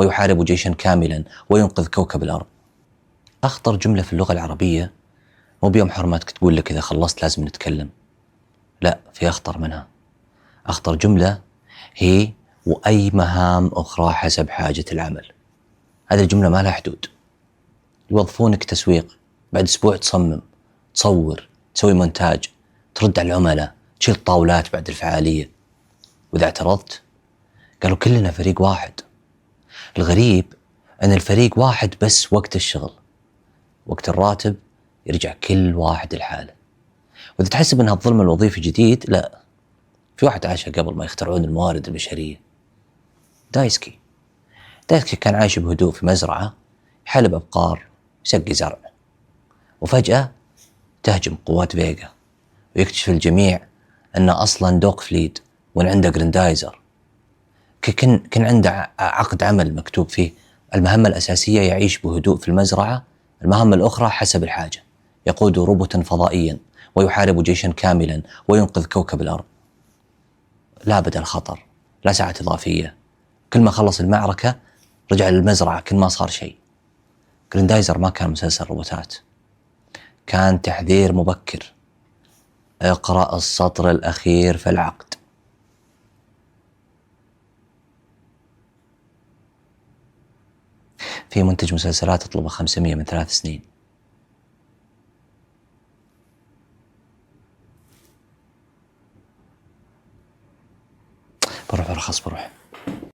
ويحارب جيشا كاملا وينقذ كوكب الأرض. أخطر جملة في اللغة العربية مو بيوم حرمتك تقول لك إذا خلصت لازم نتكلم، لا، في أخطر منها. أخطر جملة هي وأي مهام أخرى حسب حاجة العمل. هذه الجملة ما لها حدود. يوظفونك تسويق، بعد أسبوع تصمم، تصور، تسوي مونتاج، ترد على العملاء، تشيل طاولات بعد الفعالية، وإذا اعترضت قالوا كلنا فريق واحد. الغريب أن الفريق واحد بس وقت الشغل، وقت الراتب يرجع كل واحد لحاله. وإذا تحسب أن الظلم الوظيفي جديد، لا، في واحد عاشها قبل ما يخترعون الموارد البشرية. دايسكي كان عايش بهدوء في مزرعة، يحلب أبقار، يسقي زرع، وفجأة تهجم قوات فيجا ويكتشف الجميع أنه أصلا دوغ فليد وأن عنده جريندايزر. كان عنده عقد عمل مكتوب فيه المهمة الأساسية يعيش بهدوء في المزرعة، المهمة الأخرى حسب الحاجة يقود روبوتا فضائيا ويحارب جيشا كاملا وينقذ كوكب الأرض. لا بدل خطر، لا ساعات إضافية، كل ما خلص المعركة رجع للمزرعة كل ما صار شيء. جريندايزر ما كان مسلسل روبوتات، كان تحذير مبكر: اقرأ السطر الأخير في العقد. في منتج مسلسلات اطلبه 500 من 3 سنين. بروح برخص.